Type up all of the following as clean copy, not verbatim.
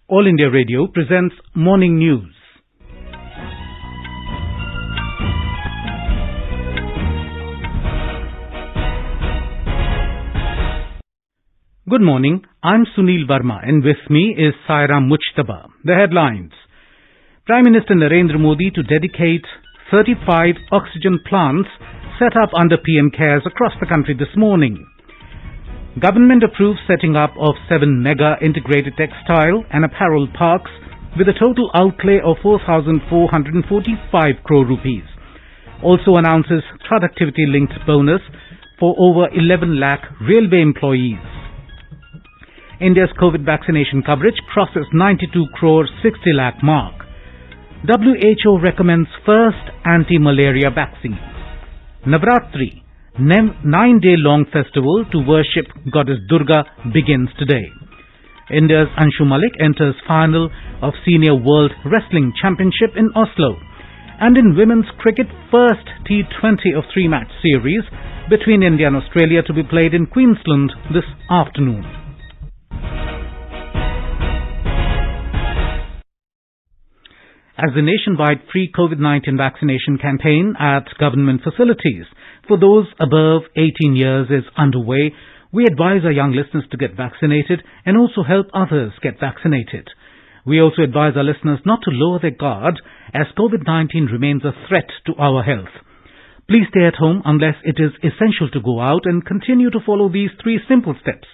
All India Radio presents Morning News. Good morning, I'm Sunil Verma and with me is Saira Mujtaba. The headlines. Prime Minister Narendra Modi to dedicate 35 oxygen plants set up under PM CARES across the country this morning. Government approves setting up of 7 mega integrated textile and apparel parks with a total outlay of 4,445 crore rupees. Also announces productivity-linked bonus for over 11 lakh railway employees. India's COVID vaccination coverage crosses 92 crore 60 lakh mark. WHO recommends first anti-malaria vaccine. Navratri, 9-day-long festival to worship goddess Durga begins today. India's Anshu Malik enters final of Senior World Wrestling Championship in Oslo. And in women's cricket, first T20 of 3-match series between India and Australia to be played in Queensland this afternoon. As the nationwide free COVID-19 vaccination campaign at government facilities for those above 18 years is underway, we advise our young listeners to get vaccinated and also help others get vaccinated. We also advise our listeners not to lower their guard as COVID-19 remains a threat to our health. Please stay at home unless it is essential to go out and continue to follow these 3 simple steps.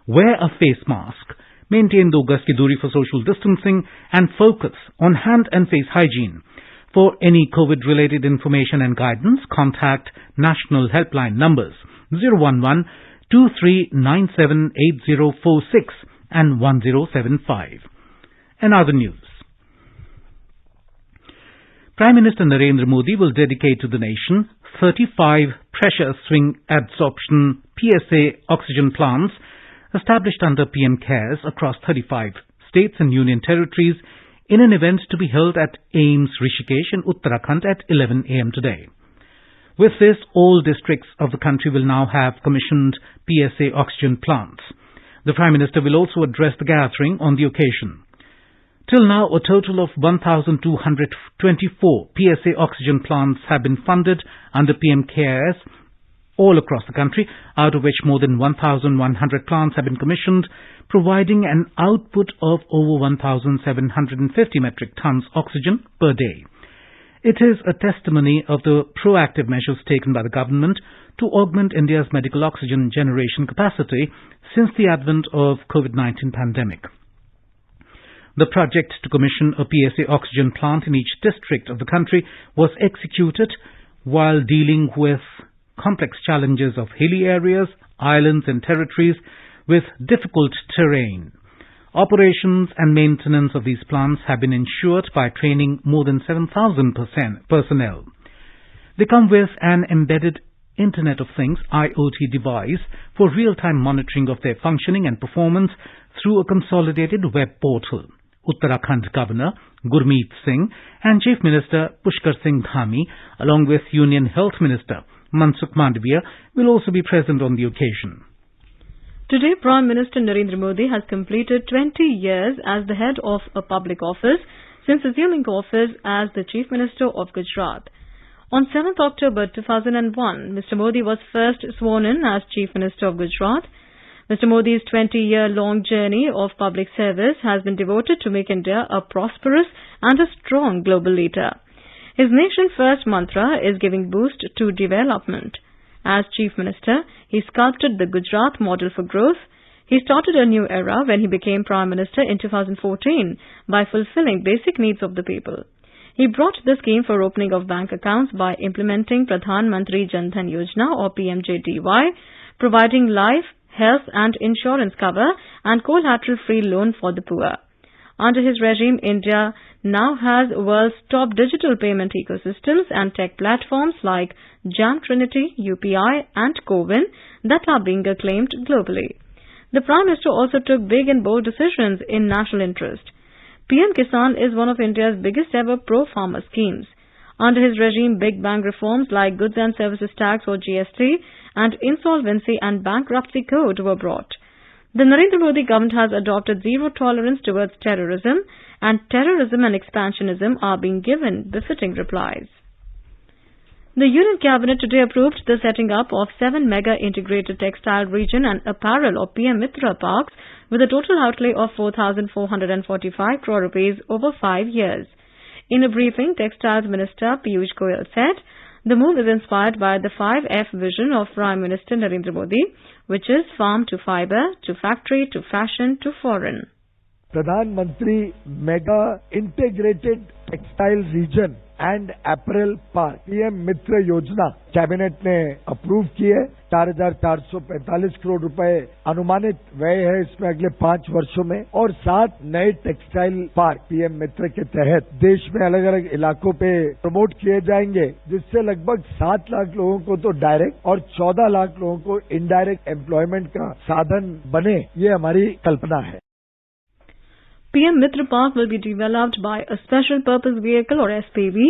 Wear a face mask. Maintain 2 gaz ki duri for social distancing and focus on hand and face hygiene. For any COVID-related information and guidance, contact national helpline numbers 011-2397-8046 and 1075. And other news. Prime Minister Narendra Modi will dedicate to the nation 35 pressure swing adsorption PSA oxygen plants established under PM CARES across 35 states and union territories in an event to be held at AIIMS Rishikesh in Uttarakhand at 11 a.m. today. With this, all districts of the country will now have commissioned PSA oxygen plants. The Prime Minister will also address the gathering on the occasion. Till now, a total of 1,224 PSA oxygen plants have been funded under PM CARES all across the country, out of which more than 1,100 plants have been commissioned, providing an output of over 1,750 metric tons oxygen per day. It is a testimony of the proactive measures taken by the government to augment India's medical oxygen generation capacity since the advent of COVID-19 pandemic. The project to commission a PSA oxygen plant in each district of the country was executed while dealing with complex challenges of hilly areas, islands and territories with difficult terrain. Operations and maintenance of these plants have been ensured by training more than 7,000 personnel. They come with an embedded Internet of Things IoT device for real-time monitoring of their functioning and performance through a consolidated web portal. Uttarakhand Governor Gurmeet Singh and Chief Minister Pushkar Singh Dhami, along with Union Health Minister Mansukh Mandavia, will also be present on the occasion. Today, Prime Minister Narendra Modi has completed 20 years as the head of a public office since assuming office as the Chief Minister of Gujarat. On 7th October 2001, Mr. Modi was first sworn in as Chief Minister of Gujarat. Mr. Modi's 20-year-long journey of public service has been devoted to make India a prosperous and a strong global leader. His nation-first mantra is giving boost to development. As Chief Minister, he sculpted the Gujarat model for growth. He started a new era when he became Prime Minister in 2014 by fulfilling basic needs of the people. He brought the scheme for opening of bank accounts by implementing Pradhan Mantri Jan Dhan Yojana or PMJDY, providing life, health and insurance cover and collateral-free loan for the poor. Under his regime, India now has world's top digital payment ecosystems and tech platforms like Jam Trinity, UPI and CoWIN that are being acclaimed globally. The Prime Minister also took big and bold decisions in national interest. PM Kisan is one of India's biggest ever pro-farmer schemes. Under his regime, big bang reforms like Goods and Services Tax or GST and Insolvency and Bankruptcy Code were brought. The Narendra Modi government has adopted zero tolerance towards terrorism, and terrorism and expansionism are being given befitting replies. The Union Cabinet today approved the setting up of 7 mega integrated textile region and apparel or PM Mitra parks with a total outlay of 4,445 crore rupees over 5 years. In a briefing, Textiles Minister Piyush Goyal said, the move is inspired by the 5F vision of Prime Minister Narendra Modi, which is farm to fiber, to factory, to fashion, to foreign. प्रधानमंत्री mega integrated textile region and apparel park PM Mitra योजना cabinet ने approve की है। 4,445 करोड़ रुपए अनुमानित व्यय है इसमें अगले 5 वर्षों में, और 7 नए टेक्सटाइल पार्क पीएम मित्र के तहत देश में अलग अलग इलाकों पे प्रमोट किए जाएंगे, जिससे लगभग 7 लाख लोगों को तो डायरेक्ट और 14 लाख लोगों को इनडायरेक्ट एम्प्लॉयमेंट का साधन बने, ये हमारी कल्पना है। PM Mitra Park will be developed by a Special Purpose Vehicle or SPV,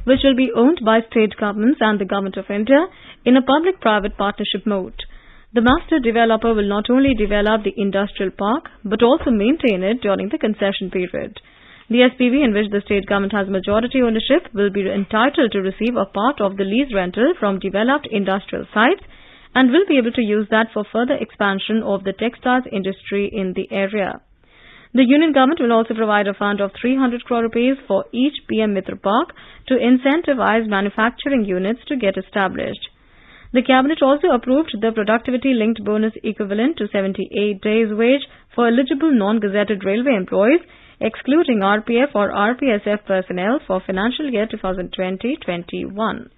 which will be owned by state governments and the Government of India in a public-private partnership mode. The master developer will not only develop the industrial park, but also maintain it during the concession period. The SPV, in which the state government has majority ownership, will be entitled to receive a part of the lease rental from developed industrial sites and will be able to use that for further expansion of the textiles industry in the area. The Union Government will also provide a fund of 300 crore rupees for each PM Mitra Park to incentivize manufacturing units to get established. The Cabinet also approved the productivity-linked bonus equivalent to 78 days' wage for eligible non-gazetted railway employees, excluding RPF or RPSF personnel for financial year 2020-21.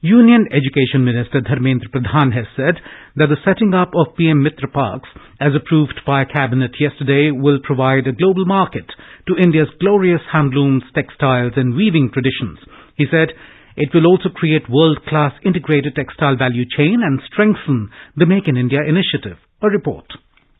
Union Education Minister Dharmendra Pradhan has said that the setting up of PM Mitra Parks, as approved by Cabinet yesterday, will provide a global market to India's glorious handlooms, textiles and weaving traditions. He said it will also create world-class integrated textile value chain and strengthen the Make in India initiative. A report.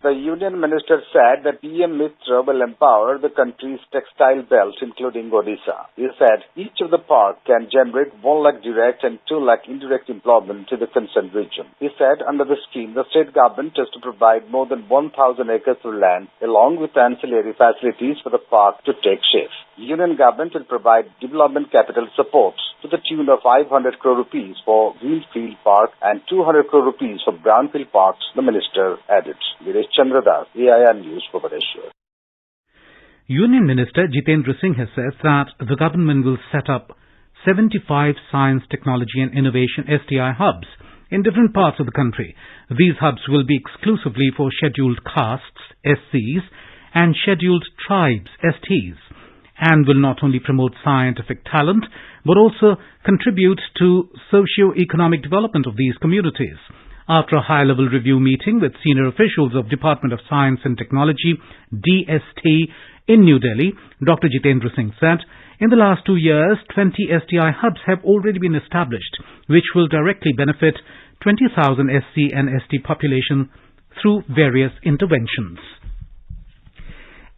The Union Minister said that PM Mitra will empower the country's textile belt, including Odisha. He said each of the parks can generate 1 lakh direct and 2 lakh indirect employment to the concerned region. He said under the scheme, the state government is to provide more than 1,000 acres of land along with ancillary facilities for the park to take shape. Union government will provide development capital support to the tune of 500 crore rupees for Greenfield Park and 200 crore rupees for Brownfield Parks, the minister added. Chandradas, AIR News, Bhubaneswar. Union Minister Jitendra Singh has said that the government will set up 75 Science, Technology and Innovation STI hubs in different parts of the country. These hubs will be exclusively for scheduled castes, SCs, and scheduled tribes, STs, and will not only promote scientific talent, but also contribute to socio-economic development of these communities. After a high-level review meeting with senior officials of Department of Science and Technology, DST, in New Delhi, Dr. Jitendra Singh said, in the last 2 years, 20 STI hubs have already been established, which will directly benefit 20,000 SC and ST population through various interventions.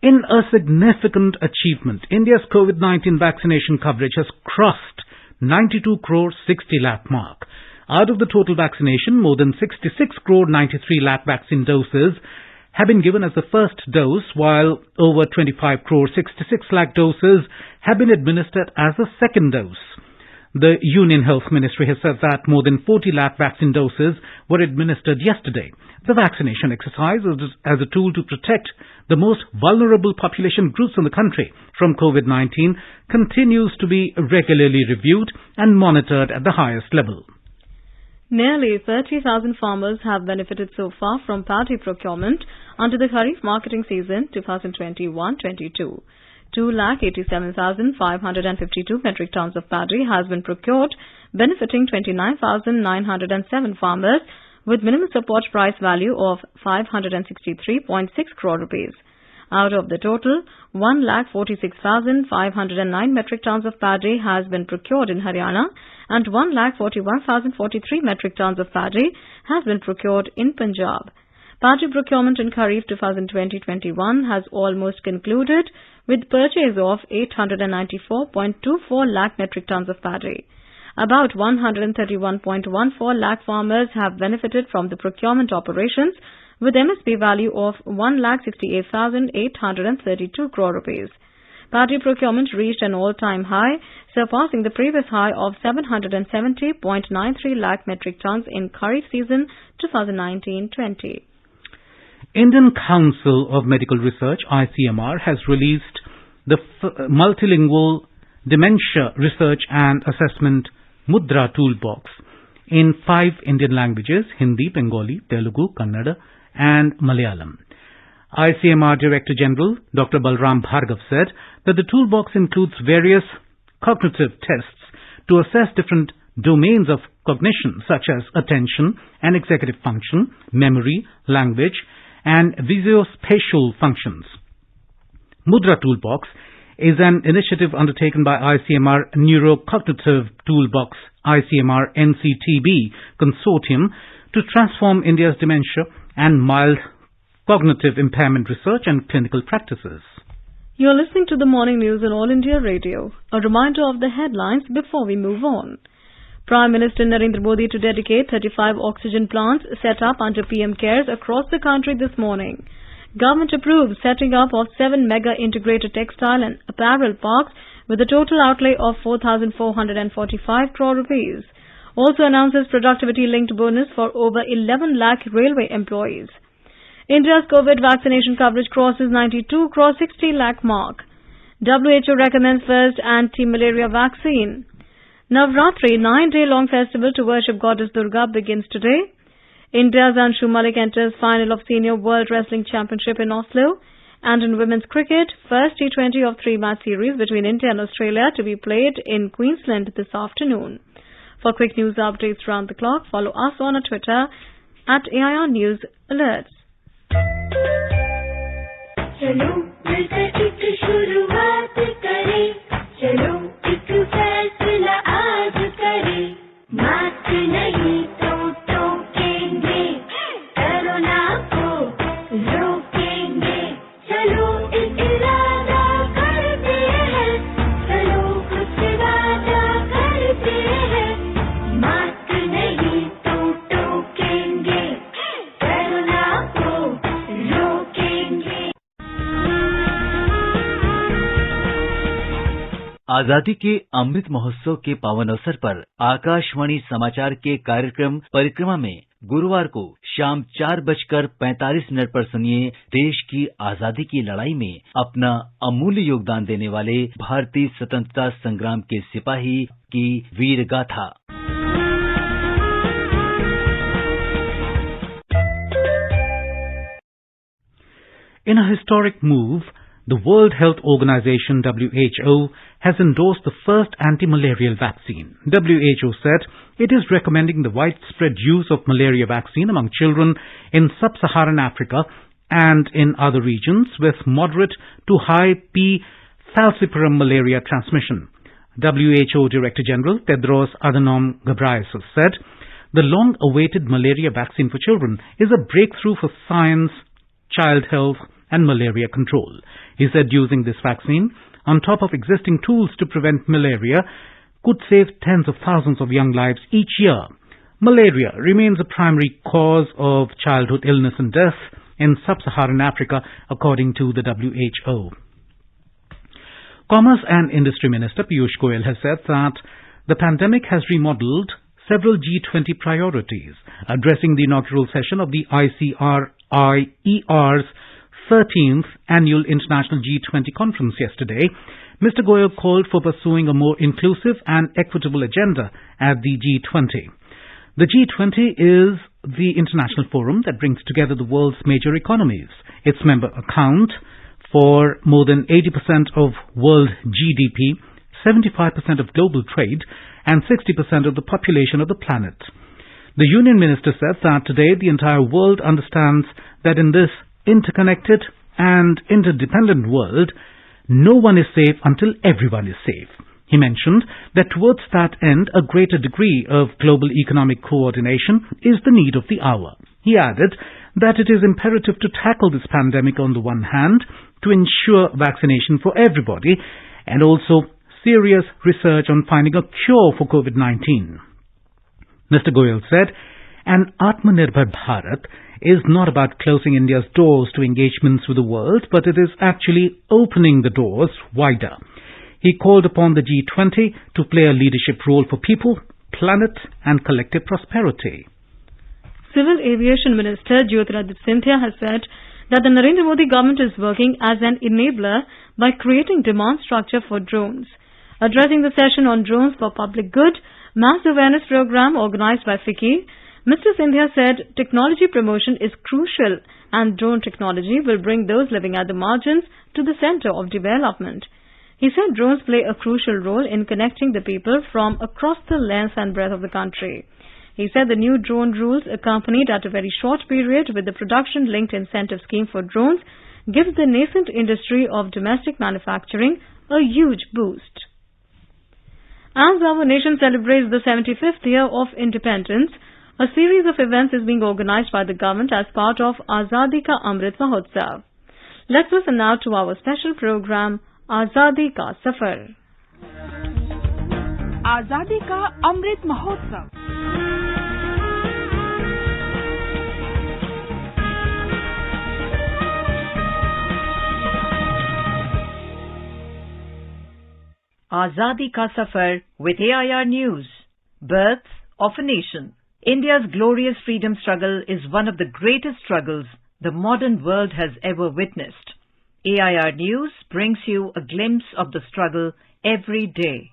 In a significant achievement, India's COVID-19 vaccination coverage has crossed 92 crore 60 lakh mark. Out of the total vaccination, more than 66 crore 93 lakh vaccine doses have been given as the first dose, while over 25 crore 66 lakh doses have been administered as the second dose. The Union Health Ministry has said that more than 40 lakh vaccine doses were administered yesterday. The vaccination exercise as a tool to protect the most vulnerable population groups in the country from COVID-19 continues to be regularly reviewed and monitored at the highest level. Nearly 30,000 farmers have benefited so far from paddy procurement under the Kharif marketing season 2021-22. 2,87,552 metric tons of paddy has been procured, benefiting 29,907 farmers with minimum support price value of 563.6 crore rupees. Out of the total, 1,46,509 metric tons of paddy has been procured in Haryana and 1,41,043 metric tons of paddy has been procured in Punjab. Paddy procurement in Kharif 2020-21 has almost concluded with purchase of 894.24 lakh metric tons of paddy. About 131.14 lakh farmers have benefited from the procurement operations, with MSP value of 1,68,832 crore rupees. Paddy procurement reached an all-time high, surpassing the previous high of 770.93 lakh metric tons in Kharif season 2019-20. Indian Council of Medical Research, ICMR, has released the multilingual dementia research and assessment Mudra toolbox in 5 Indian languages: Hindi, Bengali, Telugu, Kannada and Malayalam. ICMR Director General Dr. Balram Bhargav said that the toolbox includes various cognitive tests to assess different domains of cognition such as attention and executive function, memory, language and visuospatial functions. Mudra Toolbox is an initiative undertaken by ICMR Neurocognitive Toolbox ICMR NCTB Consortium to transform India's dementia and mild cognitive impairment research and clinical practices. You are listening to the morning news on All India Radio. A reminder of the headlines before we move on. Prime Minister Narendra Modi to dedicate 35 oxygen plants set up under PM CARES across the country this morning. Government approved setting up of 7 mega integrated textile and apparel parks with a total outlay of 4,445 crore rupees. Also announces productivity-linked bonus for over 11 lakh railway employees. India's COVID vaccination coverage crosses 92 crore 60 lakh mark. WHO recommends first anti-malaria vaccine. Navratri, 9-day-long festival to worship goddess Durga, begins today. India's Anshu Malik enters final of Senior World Wrestling Championship in Oslo. And in women's cricket, first T20 of 3-match series between India and Australia to be played in Queensland this afternoon. For quick news updates round the clock, follow us on Twitter at AIR News Alerts. चलो मिलकर एक शुरुआत करें, चलो एक फैसला आज करें, मास्क नहीं तो टोकेंगे, कोरोना को रोकेंगे, चलो एक इरादा करते हैं, चलो कुछ वादा करते हैं, मास्क नहीं तो टोकेंगे, कोरोना को रोकेंगे। आजादी के अमृत महोत्सव के पावन अवसर पर आकाशवाणी समाचार के कार्यक्रम परिक्रमा में गुरुवार को शाम 4:45 पर सुनिए देश की आजादी की लड़ाई में अपना अमूल्य योगदान देने वाले भारतीय स्वतंत्रता संग्राम के सिपाही की वीर गाथा। In a historic move, the World Health Organization (WHO) has endorsed the first anti-malarial vaccine. WHO said it is recommending the widespread use of malaria vaccine among children in sub-Saharan Africa and in other regions with moderate to high P. falciparum malaria transmission. WHO Director General Tedros Adhanom Ghebreyesus said the long-awaited malaria vaccine for children is a breakthrough for science, child health and malaria control. He said using this vaccine, on top of existing tools to prevent malaria, could save tens of thousands of young lives each year. Malaria remains a primary cause of childhood illness and death in sub-Saharan Africa, according to the WHO. Commerce and Industry Minister Piyush Goyal has said that the pandemic has remodeled several G20 priorities. Addressing the inaugural session of the ICRIER's 13th Annual International G20 Conference yesterday, Mr. Goyal called for pursuing a more inclusive and equitable agenda at the G20. The G20 is the international forum that brings together the world's major economies. Its members account for more than 80% of world GDP, 75% of global trade, and 60% of the population of the planet. The Union Minister said that today the entire world understands that in this interconnected and interdependent world, no one is safe until everyone is safe. He mentioned that towards that end, a greater degree of global economic coordination is the need of the hour. He added that it is imperative to tackle this pandemic on the one hand, to ensure vaccination for everybody, and also serious research on finding a cure for COVID-19. Mr. Goyal said, an Atmanirbhar Bharat is not about closing India's doors to engagements with the world, but it is actually opening the doors wider. He called upon the G20 to play a leadership role for people, planet and collective prosperity. Civil Aviation Minister Jyotiraditya Scindia has said that the Narendra Modi government is working as an enabler by creating demand structure for drones. Addressing the session on drones for public good, mass awareness program organized by FICCI, Mr. Scindia said technology promotion is crucial and drone technology will bring those living at the margins to the center of development. He said drones play a crucial role in connecting the people from across the length and breadth of the country. He said the new drone rules, accompanied at a very short period with the production-linked incentive scheme for drones, gives the nascent industry of domestic manufacturing a huge boost. As our nation celebrates the 75th year of independence, a series of events is being organized by the government as part of Azadi Ka Amrit Mahotsav. Let's listen now to our special program, Azadi Ka Safar. Azadi Ka Amrit Mahotsav. Azadi Ka Safar with AIR News. Birth of a Nation. India's glorious freedom struggle is one of the greatest struggles the modern world has ever witnessed. AIR News brings you a glimpse of the struggle every day.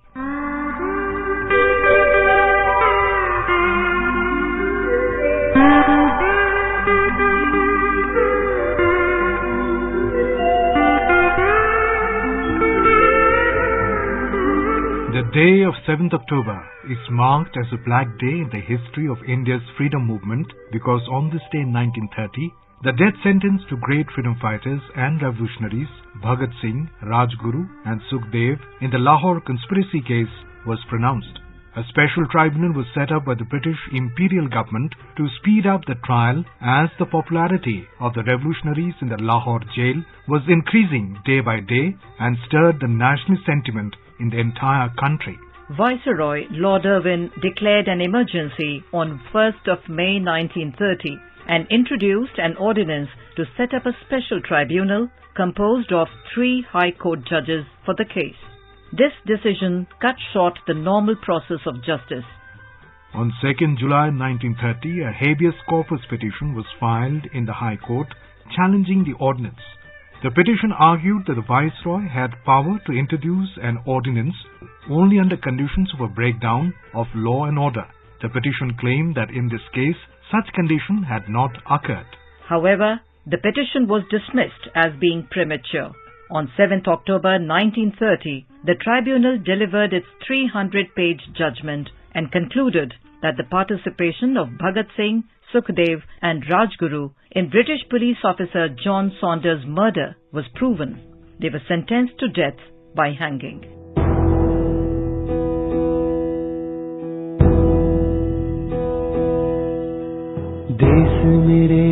The day of 7th October is marked as a black day in the history of India's freedom movement because on this day in 1930, the death sentence to great freedom fighters and revolutionaries Bhagat Singh, Rajguru and Sukhdev in the Lahore conspiracy case was pronounced. A special tribunal was set up by the British Imperial government to speed up the trial as the popularity of the revolutionaries in the Lahore jail was increasing day by day and stirred the nationalist sentiment in the entire country. Viceroy Lord Irwin declared an emergency on 1st of May 1930 and introduced an ordinance to set up a special tribunal composed of 3 High Court judges for the case. This decision cut short the normal process of justice. On 2nd July 1930, a habeas corpus petition was filed in the High Court challenging the ordinance. The petition argued that the Viceroy had power to introduce an ordinance only under conditions of a breakdown of law and order. The petition claimed that in this case, such condition had not occurred. However, the petition was dismissed as being premature. On 7th October 1930, the tribunal delivered its 300-page judgment and concluded that the participation of Bhagat Singh, Sukhdev and Rajguru in British police officer John Saunders' murder was proven. They were sentenced to death by hanging. देश मेरे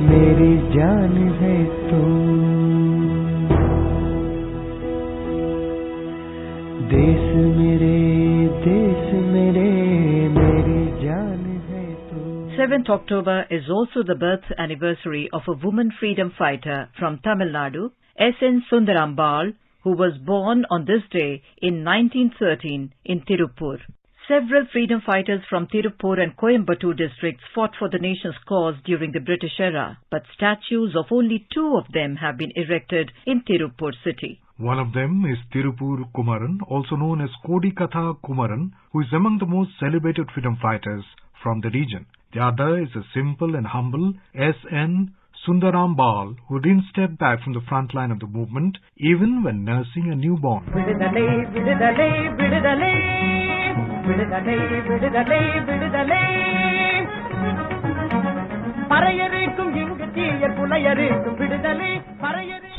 मेरी जान है तू देश मेरे मेरी जान है तू 7th October is also the birth anniversary of a woman freedom fighter from Tamil Nadu, S.N. Sundarambal, who was born on this day in 1913 in Tirupur. Several freedom fighters from Tirupur and Coimbatore districts fought for the nation's cause during the British era, but statues of only 2 of them have been erected in Tirupur city. One of them is Tirupur Kumaran, also known as Kodikatha Kumaran, who is among the most celebrated freedom fighters from the region. The other is a simple and humble S.N. Sundarambal, who didn't step back from the front line of the movement even when nursing a newborn.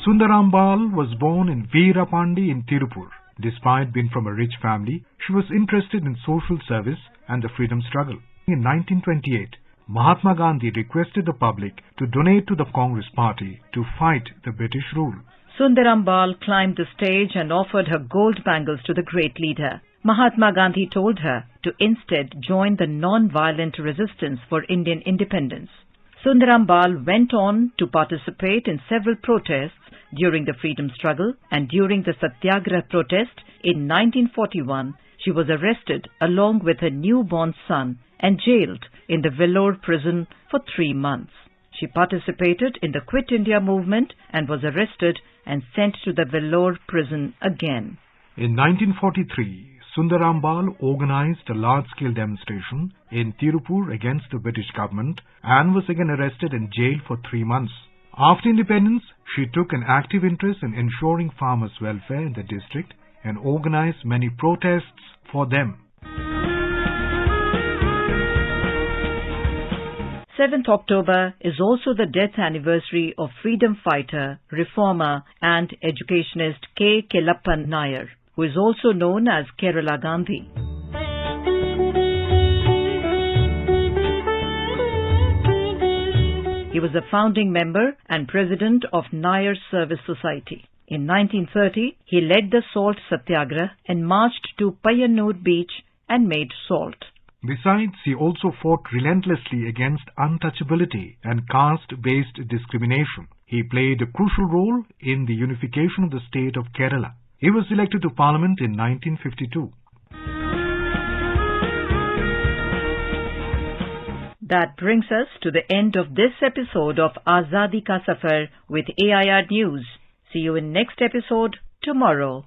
Sundarambal was born in Veerapandi in Tirupur. Despite being from a rich family, she was interested in social service and the freedom struggle. In 1928, Mahatma Gandhi requested the public to donate to the Congress Party to fight the British rule. Sundarambal climbed the stage and offered her gold bangles to the great leader. Mahatma Gandhi told her to instead join the non-violent resistance for Indian independence. Sundaram Bal went on to participate in several protests during the freedom struggle, and during the Satyagrah protest in 1941, she was arrested along with her newborn son and jailed in the Vellore prison for 3 months. She participated in the Quit India movement and was arrested and sent to the Vellore prison again. In 1943, Sundaram Bal organized a large-scale demonstration in Tirupur against the British government and was again arrested and jailed for 3 months. After independence, she took an active interest in ensuring farmers' welfare in the district and organized many protests for them. 7th October is also the death anniversary of freedom fighter, reformer and educationist K. Kelappan Nair, who is also known as Kerala Gandhi. He was a founding member and president of Nair Service Society. In 1930, he led the salt satyagrah and marched to Payyanur beach and made salt. Besides, he also fought relentlessly against untouchability and caste-based discrimination. He played a crucial role in the unification of the state of Kerala. He was elected to Parliament in 1952. That brings us to the end of this episode of Azadi Ka Safar with AIR News. See you in next episode tomorrow.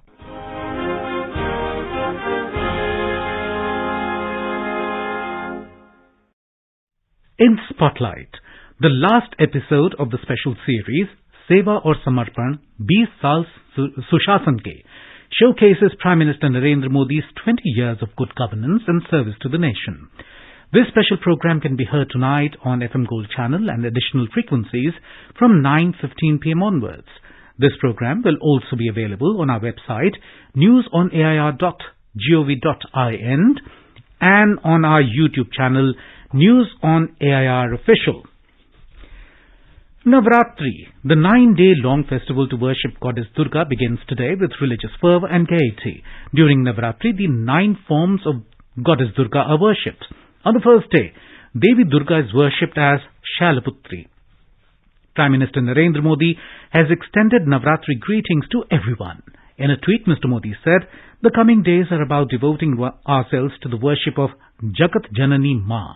In Spotlight, the last episode of the special series, Seva aur Samarpan, 20 Saal Sushasan Ke, showcases Prime Minister Narendra Modi's 20 years of good governance and service to the nation. This special program can be heard tonight on FM Gold channel and additional frequencies from 9:15 p.m. onwards. This program will also be available on our website, newsonair.gov.in, and on our YouTube channel, News on AIR Official. Navratri, the 9-day-long festival to worship Goddess Durga, begins today with religious fervour and gaiety. During Navratri, the 9 forms of Goddess Durga are worshipped. On the first day, Devi Durga is worshipped as Shailaputri. Prime Minister Narendra Modi has extended Navratri greetings to everyone. In a tweet, Mr. Modi said, "The coming days are about devoting ourselves to the worship of Jagat Janani Ma."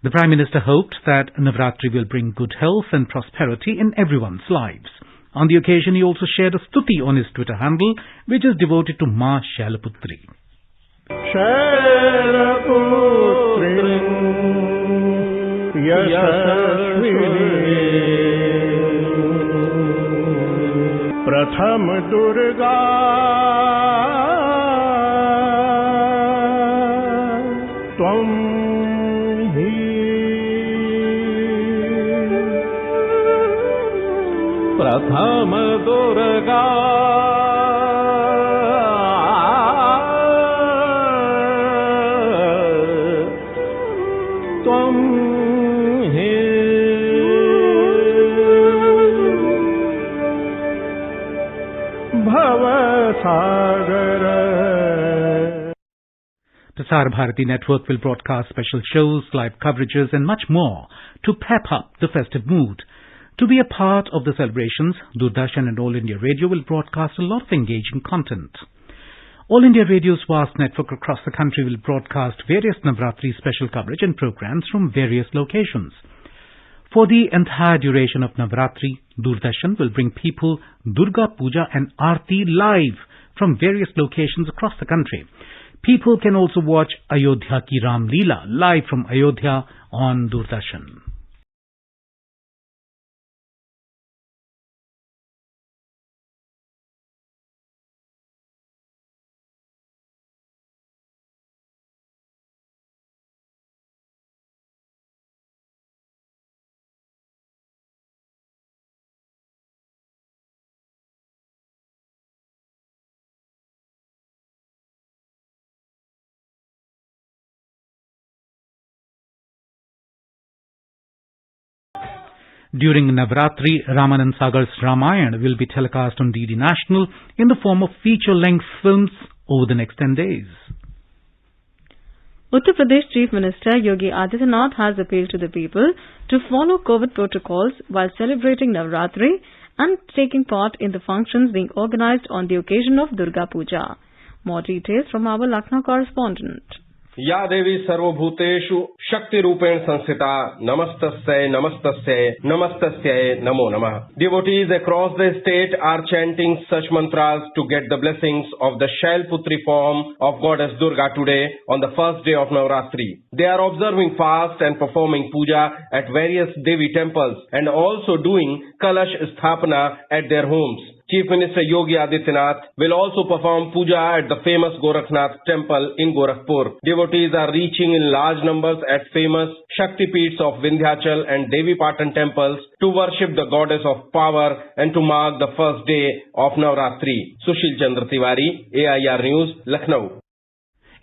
The Prime Minister hoped that Navratri will bring good health and prosperity in everyone's lives. On the occasion, he also shared a stuti on his Twitter handle, which is devoted to Ma Shailaputri. Shailaputri Yashaswini Pratham Durga Tvam Pratham Durga Tvam Hi Bhavasagara. Prasar Bharati Network will broadcast special shows, live coverages and much more to pep up the festive mood. To be a part of the celebrations, Doordarshan and All India Radio will broadcast a lot of engaging content. All India Radio's vast network across the country will broadcast various Navratri special coverage and programs from various locations. For the entire duration of Navratri, Doordarshan will bring people Durga Puja and Aarti live from various locations across the country. People can also watch Ayodhya Ki Ram Leela live from Ayodhya on Doordarshan. During Navratri, Ramanand Sagar's Ramayana will be telecast on DD National in the form of feature-length films over the next 10 days. Uttar Pradesh Chief Minister Yogi Adityanath has appealed to the people to follow COVID protocols while celebrating Navratri and taking part in the functions being organized on the occasion of Durga Puja. More details from our Lucknow correspondent. या देवी सर्वभूतेषु शक्ति रूपेण संस्थिता नमस्तस्यै नमस्तस्यै नमस्तस्यै नमो नमः. Devotees across the state are chanting such mantras to get the blessings of the Shailputri form of goddess Durga today on the first day of Navratri. They are observing fast and performing puja at various Devi temples and also doing Kalash Sthapana at their homes. Chief Minister Yogi Adityanath will also perform puja at the famous Gorakhnath temple in Gorakhpur. Devotees are reaching in large numbers at famous Shakti Peeths of Vindhyachal and Devi Patan temples to worship the goddess of power and to mark the first day of Navratri. Sushil Chandra Tiwari, AIR News, Lucknow.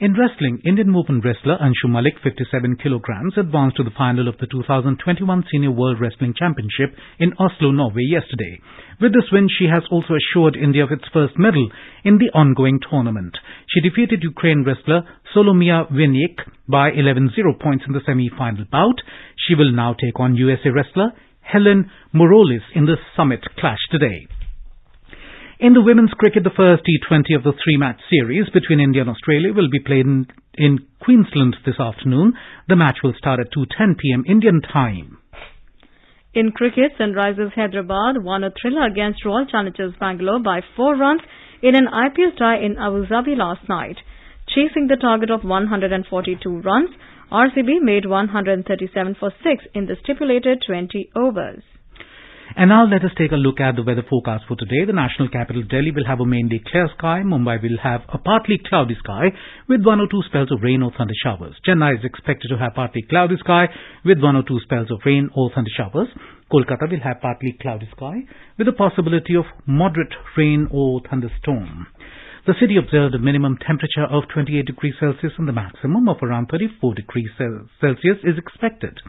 In wrestling, Indian Open wrestler Anshu Malik, 57 kilograms, advanced to the final of the 2021 Senior World Wrestling Championship in Oslo, Norway yesterday. With this win, she has also assured India of its first medal in the ongoing tournament. She defeated Ukraine wrestler Solomia Vinyik by 11-0 points in the semi-final bout. She will now take on USA wrestler Helen Morolis in the summit clash today. In the women's cricket, the first T20 of the three-match series between India and Australia will be played in Queensland this afternoon. The match will start at 2:10 p.m. Indian time. In cricket, Sunrisers Hyderabad won a thriller against Royal Challengers Bangalore by 4 runs in an IPL tie in Abu Dhabi last night. Chasing the target of 142 runs, RCB made 137 for 6 in the stipulated 20 overs. And now let us take a look at the weather forecast for today. The national capital Delhi will have a mainly clear sky. Mumbai will have a partly cloudy sky with 1 or 2 spells of rain or thunder showers. Chennai is expected to have partly cloudy sky with 1 or 2 spells of rain or thunder showers. Kolkata will have partly cloudy sky with a possibility of moderate rain or thunderstorm. The city observed a minimum temperature of 28 degrees Celsius and the maximum of around 34 degrees Celsius is expected.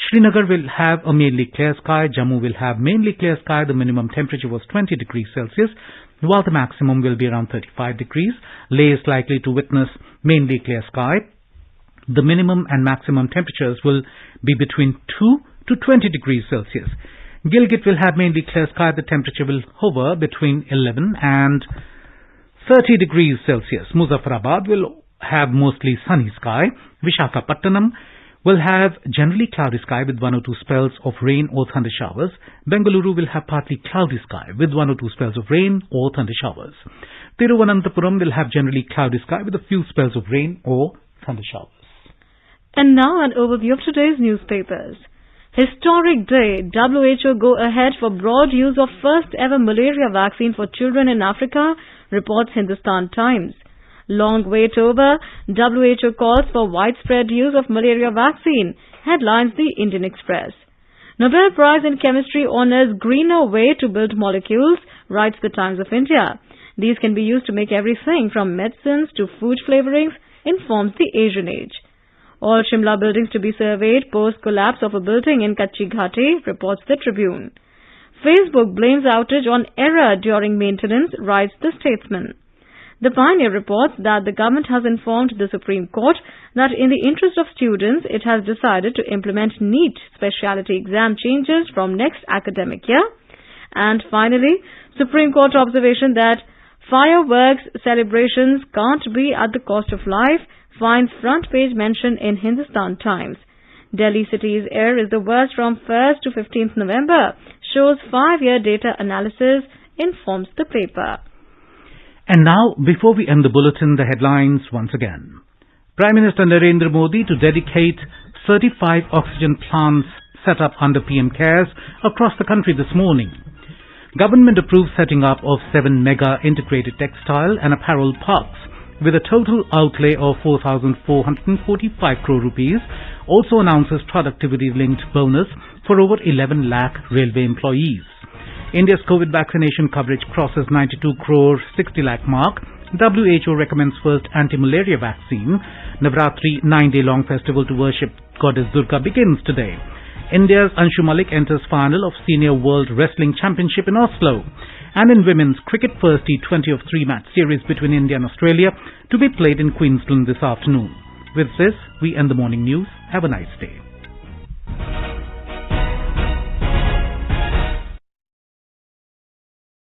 Srinagar will have a mainly clear sky. Jammu will have mainly clear sky. The minimum temperature was 20 degrees Celsius, while the maximum will be around 35 degrees. Leh is likely to witness mainly clear sky. The minimum and maximum temperatures will be between 2 to 20 degrees Celsius. Gilgit will have mainly clear sky. The temperature will hover between 11 and 30 degrees Celsius. Muzaffarabad will have mostly sunny sky. Visakhapatnam will have generally cloudy sky with 1 or 2 spells of rain or thunder showers. Bengaluru will have partly cloudy sky with 1 or 2 spells of rain or thunder showers. Thiruvananthapuram will have generally cloudy sky with a few spells of rain or thunder showers. And now an overview of today's newspapers. Historic day. WHO go ahead for broad use of first ever malaria vaccine for children in Africa, reports Hindustan Times. Long wait over. WHO calls for widespread use of malaria vaccine, headlines the Indian Express. Nobel Prize in Chemistry honors greener way to build molecules, writes the Times of India. These can be used to make everything from medicines to food flavorings, informs the Asian Age. All Shimla buildings to be surveyed post-collapse of a building in Kachi Ghati, reports the Tribune. Facebook blames outage on error during maintenance, writes the Statesman. The Pioneer reports that the government has informed the Supreme Court that in the interest of students, it has decided to implement NEET specialty exam changes from next academic year. And finally, Supreme Court observation that fireworks celebrations can't be at the cost of life, finds front page mention in Hindustan Times. Delhi city's air is the worst from 1st to 15th November, shows 5-year data analysis, informs the paper. And now, before we end the bulletin, the headlines once again. Prime Minister Narendra Modi to dedicate 35 oxygen plants set up under PM CARES across the country this morning. Government approves setting up of 7 mega integrated textile and apparel parks with a total outlay of 4,445 crore rupees. Also announces productivity-linked bonus for over 11 lakh railway employees. India's COVID vaccination coverage crosses 92 crore 60 lakh mark. WHO recommends first anti-malaria vaccine. Navratri 9-day-long festival to worship goddess Durga begins today. India's Anshu Malik enters final of Senior World Wrestling Championship in Oslo. And in women's cricket, first T20 of 3-match series between India and Australia to be played in Queensland this afternoon. With this, we end the morning news. Have a nice day.